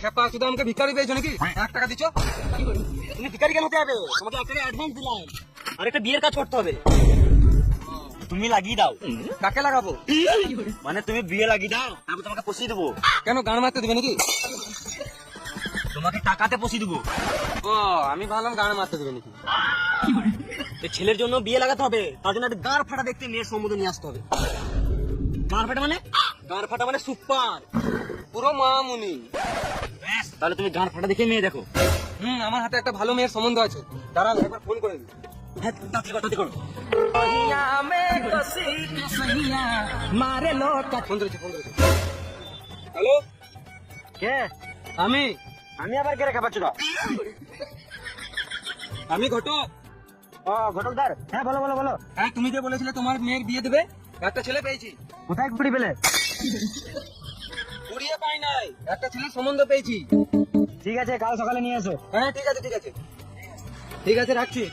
খেপা শুধু আমাকে ভিখারি পেয়েছো নাকি? 1 টাকা দিচ্ছ? তুমি ভিখারি কেন হতে হবে? তোমাকে 1 টাকা অ্যাডভান্স দিলাম, আর একটা বিয়ের কাজ করতে হবে। তুমি লাগিয়ে দাও। কাকে লাগাবো? মানে তুমি বিয়ে লাগিয়ে দাও, তারপর তোমাকে পচিয়ে দেবো। কেন গান মারতে দিবে নাকি? তোমাকে টাকাতে পচিয়ে দেবো। ও আমি ভাবলাম গান মারতে দিবে নাকি। তো ছেলের জন্য বিয়ে লাগাতে হবে, তার জন্য একটা গাঁড় ফাটা দেখতে মেয়ের সম্বন্ধ নিয়ে আসতে হবে। গাঁড় ফাটা মানে? গাঁড় ফাটা মানে সুপার, পুরো মামুনি। তাহলে তুমি গাঁড় ফাটা দেখে মেয়ে দেখো। আমার হাতে একটা ভালো মেয়ের সম্বন্ধ আছে, দাঁড়াও একবার ফোন করে দিই। হ্যাঁ, তাড়াতাড়ি করো, তাড়াতাড়ি করো। ফোন ধরেছি। হ্যালো, কে? আমি আমি আবার কে রেখা পাচ্ছি না? আমি ঘটক। ও ঘটকদার, হ্যাঁ বলো বলো বলো। হ্যাঁ, তুমি যে বলেছিলে তোমার মেয়ের বিয়ে দেবে, একটা ছেলে পেয়েছি। কোথায় কুড়ি পেলে? কুড়িয়ে পাই নাই, একটা ছেলের সম্বন্ধ পেয়েছি। ঠিক আছে, কাল সকালে নিয়ে এসো। হ্যাঁ ঠিক আছে ঠিক আছে, রাখছি।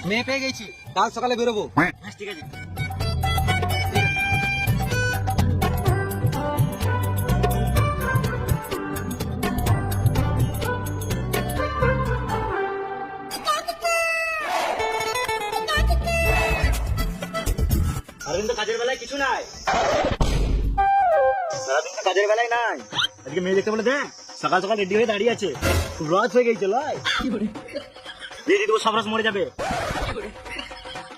মেয়ে পেয়ে গেছি, কাল সকালে বেরোবো। বেশ, ঠিক আছে। সারাদিন তো কাজের বেলায় কিছু নাই, সারাদিন তো কাজের বেলায় নাই। আজকে মেয়ে দেখতে বলে দেখ, সকাল সকাল রেডি হয়ে দাঁড়িয়ে আছে। খুব রাত হয়ে গেছে লয়, দিয়ে দিদি সব রস মরে যাবে।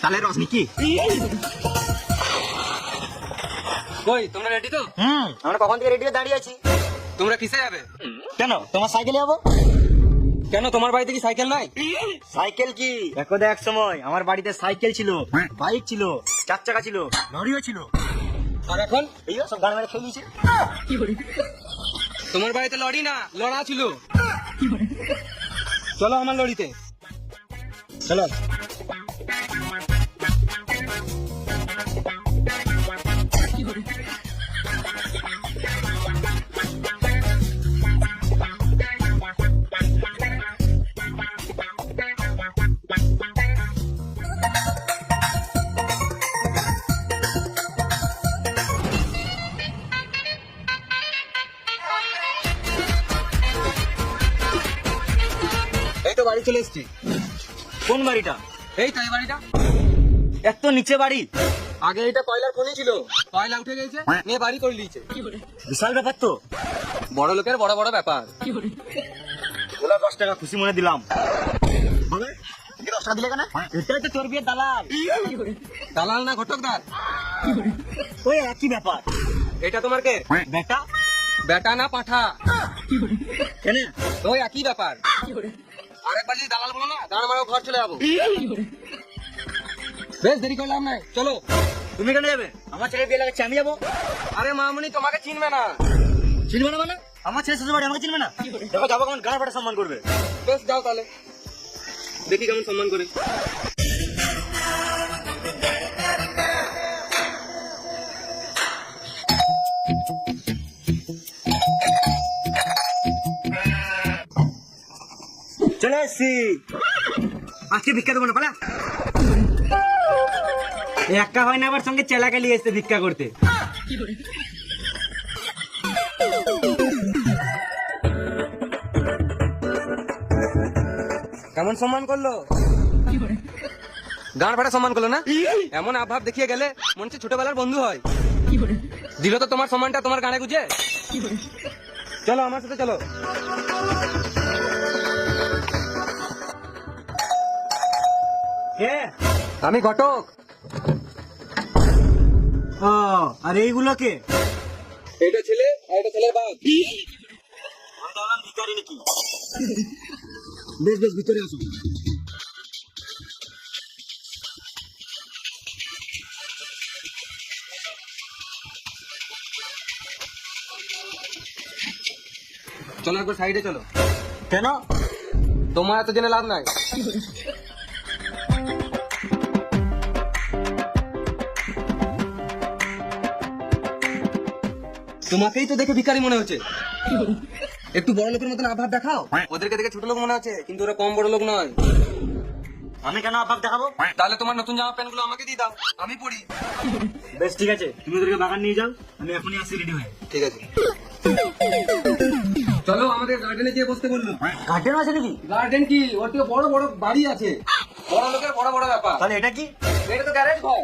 তাহলে রস নাকি? কই তোমরা রেডি তো? আমরা কখন থেকে রেডি হয়ে দাঁড়িয়ে আছি। তোমরা কিসে যাবে? কেন, তোমার সাইকেলে যাবো? কেন তোমার বাড়িতে কি সাইকেল নাই? সাইকেল কি, একদা এক সময় আমার বাড়িতে সাইকেল ছিল, বাইক ছিল, 4 চাকা ছিল, লরিও ছিল। আর এখন এই সব গান মেরে খেয়ে নিয়েছে। তোমার বাড়িতে লরি না, লড়া ছিল। চলো আমার লরিতে। চলো। এই তো বাড়ি চলে এসেছি। কোন বাড়িটা? এই তো এই বাড়িটা। এত নিচে বাড়ি? আগে এটা কয়লার খনি ছিল, কয়লা উঠে গেছে, নিয়ে বাড়ি করে দিয়েছে। বিশাল ব্যাপার তো। বড় লোকের বড় বড় ব্যাপার। ওলা 10 টাকা খুশি মনে দিলাম। বলে 10 টাকা দিলে কেন? এটাই তো তোর বিয়ের দালাল। দালাল না ঘটকদার? ওই একই ব্যাপার। এটা তোমার কে? বেটা। বেটা না পাঠা? কেন? ওই একই ব্যাপার। আরেকবার যদি দালাল বলো না, দাঁড় মারো, ঘর চলে যাবো। বেশ দেরি করলাম না, চলো। তুমি কেন যাবে? আমার ছেলে বিয়ে লাগাচ্ছে, আমি যাবো। আরে মামুনি তোমাকে চিনবে না। চিনবে না মানে? আমার ছেলে শ্বশুর বাড়ি, আমাকে চিনবে না? দেখো যাবো, কেমন গান ফাটা সম্মান করবে। বেশ যাও তাহলে, দেখি কেমন সম্মান করে। চলে এসছি, আজকে ভিক্ষা দেবো না, পালা। একা হয় না, আবার সঙ্গে চেলাকে নিয়ে এসছে ভিক্ষা করতে। কেমন সম্মান করলো? গান ফাটা সম্মান করলো না? এমন আভাব দেখিয়ে গেলে মনে হচ্ছে ছোটবেলার বন্ধু হয়। দিল তো তোমার সম্মানটা তোমার গানে গুজে। চলো আমার সাথে চলো। কে? আমি ঘটক। ও, আর এইগুলো কে? এটা ছেলে আর এটা ছেলের বাপ। আমি ভাবলাম ভিখারি নাকি। বেশ বেশ, ভিতরে আসো। চলো একবার সাইডে চলো। কেন? তোমার এত জেনে লাভ নাই। তোমাকেই তো দেখে ভিখারি মনে হচ্ছে। একটু বড় লোকের মতন আভাব দেখাও। ওদেরকে দেখে ছোট লোক মনে হচ্ছে, কিন্তু ওরা কম বড় লোক নয়। আমি কেন আপাক দেখাবো? তাহলে তোমার নতুন জামা প্যান্ট গুলো আমাকে দিয়ে দাও, আমি পরি। বেশ ঠিক আছে, তুমি ওদেরকে বাগান নিয়ে যাও, আমি এখনই আসি রেডি হয়ে। ঠিক আছে। চলো আমাদের গার্ডেনে গিয়ে বসতে বললো। গার্ডেন আছে নাকি? গার্ডেন কি, ওর থেকে বড় বড় বাড়ি আছে, বড় লোকের বড় বড় ব্যাপার। তাহলে এটা কি? এটা তো গ্যারেজ ঘর।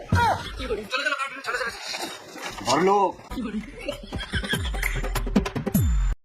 চলো চলো গার্ডেনে, চলো চলো। বড় লোক।